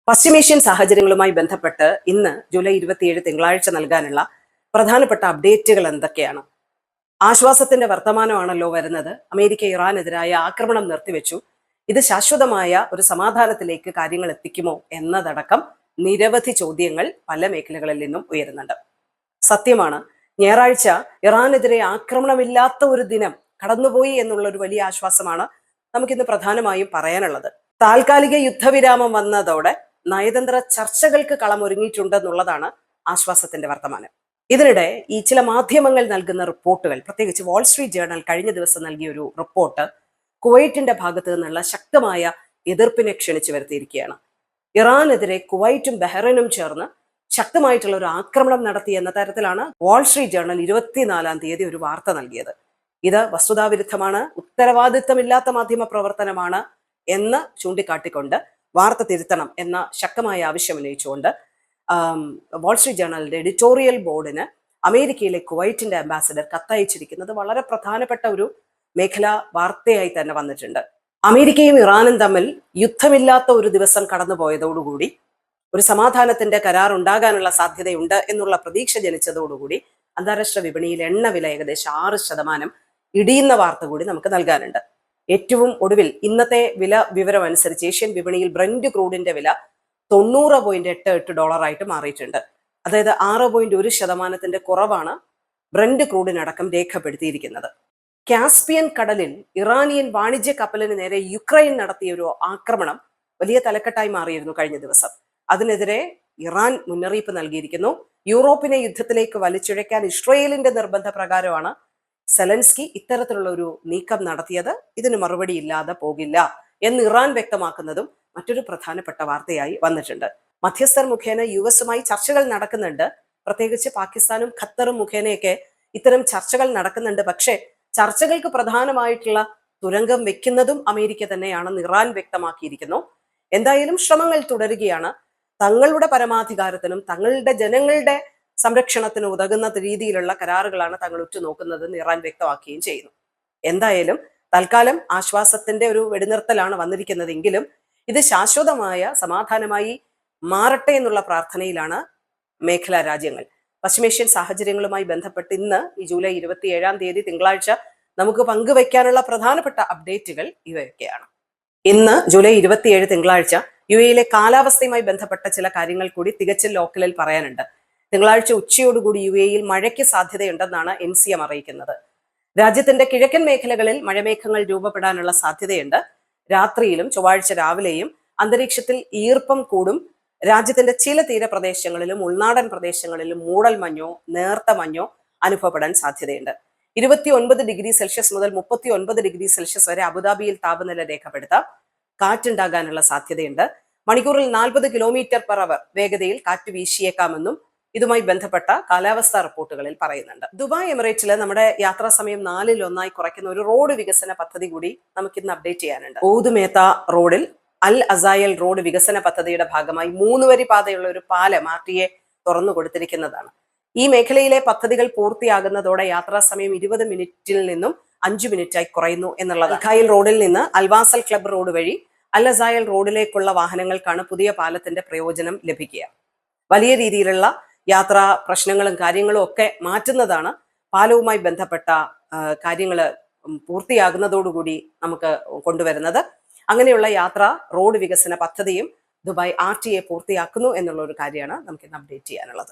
പശ്ചിമേഷ്യൻ സാഹചര്യങ്ങളുമായി ബന്ധപ്പെട്ട് ഇന്ന് ജൂലൈ 27 തിങ്കളാഴ്ച നൽകാനുള്ള പ്രധാനപ്പെട്ട അപ്ഡേറ്റുകൾ എന്തൊക്കെയാണ്? ആശ്വാസത്തിന്റെ വർത്തമാനമാണല്ലോ വരുന്നത്. അമേരിക്ക ഇറാനെതിരായ ആക്രമണം നിർത്തിവെച്ചു. ഇത് ശാശ്വതമായ ഒരു സമാധാനത്തിലേക്ക് കാര്യങ്ങൾ എത്തിക്കുമോ എന്നതടക്കം നിരവധി ചോദ്യങ്ങൾ പല മേഖലകളിൽ നിന്നും ഉയരുന്നുണ്ട്. സത്യമാണ്, ഞായറാഴ്ച ഇറാനെതിരെ ആക്രമണമില്ലാത്ത ഒരു ദിനം കടന്നുപോയി എന്നുള്ള ഒരു വലിയ ആശ്വാസമാണ് നമുക്കിന്ന് പ്രധാനമായും പറയാനുള്ളത്. താൽക്കാലിക യുദ്ധവിരാമം വന്നതോടെ നയതന്ത്ര ചർച്ചകൾക്ക് കളമൊരുങ്ങിയിട്ടുണ്ടെന്നുള്ളതാണ് ആശ്വാസത്തിന്റെ വർത്തമാനം. ഇതിനിടെ ഈ ചില മാധ്യമങ്ങൾ നൽകുന്ന റിപ്പോർട്ടുകൾ, പ്രത്യേകിച്ച് വാൾസ്ട്രീറ്റ് ജേർണൽ കഴിഞ്ഞ ദിവസം നൽകിയ ഒരു റിപ്പോർട്ട് കുവൈറ്റിന്റെ ഭാഗത്ത് നിന്നുള്ള ശക്തമായ എതിർപ്പിനെ ക്ഷണിച്ചു വരുത്തിയിരിക്കുകയാണ്. ഇറാനെതിരെ കുവൈറ്റും ബഹ്റൈനും ചേർന്ന് ശക്തമായിട്ടുള്ള ഒരു ആക്രമണം നടത്തി എന്ന തരത്തിലാണ് വാൾസ്ട്രീറ്റ് ജേർണൽ 24-ാം തീയതി ഒരു വാർത്ത നൽകിയത്. ഇത് വസ്തുതാവിരുദ്ധമാണ്, ഉത്തരവാദിത്തമില്ലാത്ത മാധ്യമ പ്രവർത്തനമാണ് എന്ന് ചൂണ്ടിക്കാട്ടിക്കൊണ്ട് വാർത്ത തിരുത്തണം എന്ന ശക്തമായ ആവശ്യം ഉന്നയിച്ചുകൊണ്ട് വാൾസ്ട്രീറ്റ് ജേർണലിന്റെ എഡിറ്റോറിയൽ ബോർഡിന് അമേരിക്കയിലെ കുവൈറ്റിന്റെ അംബാസിഡർ കത്തയച്ചിരിക്കുന്നത് വളരെ പ്രധാനപ്പെട്ട ഒരു മേഖലാ വാർത്തയായി തന്നെ വന്നിട്ടുണ്ട്. അമേരിക്കയും ഇറാനും തമ്മിൽ യുദ്ധമില്ലാത്ത ഒരു ദിവസം കടന്നുപോയതോടുകൂടി ഒരു സമാധാനത്തിന്റെ കരാർ ഉണ്ടാകാനുള്ള സാധ്യതയുണ്ട് എന്നുള്ള പ്രതീക്ഷ ജനിച്ചതോടുകൂടി അന്താരാഷ്ട്ര വിപണിയിൽ എണ്ണ വില ഏകദേശം 6% ഇടിയുന്ന വാർത്ത കൂടി നമുക്ക് നൽകാനുണ്ട്. ഏറ്റവും ഒടുവിൽ ഇന്നത്തെ വില വിവരം അനുസരിച്ച് ഏഷ്യൻ വിപണിയിൽ ബ്രന്റ് ക്രൂഡിന്റെ വില $90.88 മാറിയിട്ടുണ്ട്. അതായത് 6.1% കുറവാണ് ബ്രന്റ് ക്രൂഡിനടക്കം രേഖപ്പെടുത്തിയിരിക്കുന്നത്. കാസ്പിയൻ കടലിൽ ഇറാനിയൻ വാണിജ്യ കപ്പലിന് നേരെ യുക്രൈൻ നടത്തിയ ഒരു ആക്രമണം വലിയ തലക്കെട്ടായി മാറിയിരുന്നു കഴിഞ്ഞ ദിവസം. അതിനെതിരെ ഇറാൻ മുന്നറിയിപ്പ് നൽകിയിരിക്കുന്നു. യൂറോപ്പിനെ യുദ്ധത്തിലേക്ക് വലിച്ചിഴയ്ക്കാൻ ഇസ്രയേലിന്റെ നിർബന്ധ പ്രകാരമാണ് സെലൻസ്കി ഇത്തരത്തിലുള്ള ഒരു നീക്കം നടത്തിയത്. ഇതിന് മറുപടി ഇല്ലാതെ പോകില്ല എന്ന് ഇറാൻ വ്യക്തമാക്കുന്നതും മറ്റൊരു പ്രധാനപ്പെട്ട വാർത്തയായി വന്നിട്ടുണ്ട്. മധ്യസ്ഥർ മുഖേന യുഎസുമായി ചർച്ചകൾ നടക്കുന്നുണ്ട്. പ്രത്യേകിച്ച് പാകിസ്ഥാനും ഖത്തറും മുഖേനയൊക്കെ ഇത്തരം ചർച്ചകൾ നടക്കുന്നുണ്ട്. പക്ഷേ ചർച്ചകൾക്ക് പ്രധാനമായിട്ടുള്ള തുരങ്കം വെക്കുന്നതും അമേരിക്ക തന്നെയാണെന്ന് ഇറാൻ വ്യക്തമാക്കിയിരിക്കുന്നു. എന്തായാലും ശ്രമങ്ങൾ തുടരുകയാണ്. തങ്ങളുടെ പരമാധികാരത്തിനും തങ്ങളുടെ ജനങ്ങളുടെ സംരക്ഷണത്തിന് ഉതകുന്ന രീതിയിലുള്ള കരാറുകളാണ് തങ്ങൾ ഉറ്റുനോക്കുന്നതെന്ന് ഇറാൻ വ്യക്തമാക്കുകയും ചെയ്യുന്നു. എന്തായാലും തൽക്കാലം ആശ്വാസത്തിന്റെ ഒരു വെടിനിർത്തലാണ് വന്നിരിക്കുന്നതെങ്കിലും ഇത് ശാശ്വതമായ സമാധാനമായി മാറട്ടെ എന്നുള്ള പ്രാർത്ഥനയിലാണ് മേഖലാ രാജ്യങ്ങൾ. പശ്ചിമേഷ്യൻ സാഹചര്യങ്ങളുമായി ബന്ധപ്പെട്ട് ഇന്ന് ഈ ജൂലൈ 27-ാം തീയതി തിങ്കളാഴ്ച നമുക്ക് പങ്കുവയ്ക്കാനുള്ള പ്രധാനപ്പെട്ട അപ്ഡേറ്റുകൾ ഇവയൊക്കെയാണ്. ഇന്ന് ജൂലൈ 27 തിങ്കളാഴ്ച യുഎയിലെ കാലാവസ്ഥയുമായി ബന്ധപ്പെട്ട ചില കാര്യങ്ങൾ കൂടി തികച്ചും ലോക്കലിൽ പറയാനുണ്ട്. തിങ്കളാഴ്ച ഉച്ചയോടുകൂടി യുഎയിൽ മഴയ്ക്ക് സാധ്യതയുണ്ടെന്നാണ് NCM അറിയിക്കുന്നത്. രാജ്യത്തിന്റെ കിഴക്കൻ മേഖലകളിൽ മഴമേഘങ്ങൾ രൂപപ്പെടാനുള്ള സാധ്യതയുണ്ട്. രാത്രിയിലും ചൊവ്വാഴ്ച രാവിലെയും അന്തരീക്ഷത്തിൽ ഈർപ്പം കൂടും. രാജ്യത്തിന്റെ ചില തീരപ്രദേശങ്ങളിലും ഉൾനാടൻ പ്രദേശങ്ങളിലും മൂടൽമഞ്ഞോ നേർത്ത മഞ്ഞോ അനുഭവപ്പെടാൻ സാധ്യതയുണ്ട്. 29°C മുതൽ 39°C വരെ അബുദാബിയിൽ താപനില രേഖപ്പെടുത്താം. കാറ്റുണ്ടാകാനുള്ള സാധ്യതയുണ്ട്. മണിക്കൂറിൽ 40 km/h വേഗതയിൽ കാറ്റ് വീശിയേക്കാമെന്നും ഇതുമായി ബന്ധപ്പെട്ട കാലാവസ്ഥാ റിപ്പോർട്ടുകളിൽ പറയുന്നുണ്ട്. ദുബായ് എമിറേറ്റില് നമ്മുടെ യാത്രാ സമയം 4-1 കുറയ്ക്കുന്ന ഒരു റോഡ് വികസന പദ്ധതി കൂടി നമുക്കിന്ന് അപ്ഡേറ്റ് ചെയ്യാനുണ്ട്. ഊദുമേത്ത റോഡിൽ അൽ അസായൽ റോഡ് വികസന പദ്ധതിയുടെ ഭാഗമായി 3 വരി പാതയുള്ള ഒരു പാലം RTA തുറന്നു കൊടുത്തിരിക്കുന്നതാണ്. ഈ മേഖലയിലെ പദ്ധതികൾ പൂർത്തിയാകുന്നതോടെ യാത്രാ സമയം 20 മിനിറ്റിൽ നിന്നും 5 മിനിറ്റായി കുറയുന്നു എന്നുള്ളത്. അൽഖായിൽ റോഡിൽ നിന്ന് അൽവാസൽ ക്ലബ് റോഡ് വഴി അൽ അസായൽ റോഡിലേക്കുള്ള വാഹനങ്ങൾക്കാണ് പുതിയ പാലത്തിന്റെ പ്രയോജനം ലഭിക്കുക. വലിയ രീതിയിലുള്ള യാത്രാ പ്രശ്നങ്ങളും കാര്യങ്ങളും ഒക്കെ മാറ്റുന്നതാണ് പാലവുമായി ബന്ധപ്പെട്ട കാര്യങ്ങൾ പൂർത്തിയാകുന്നതോടുകൂടി നമുക്ക് കൊണ്ടുവരുന്നത്. അങ്ങനെയുള്ള റോഡ് വികസന പദ്ധതിയും ദുബായ് RTA പൂർത്തിയാക്കുന്നു എന്നുള്ള ഒരു കാര്യമാണ് നമുക്ക് ഇന്ന് അപ്ഡേറ്റ് ചെയ്യാനുള്ളത്.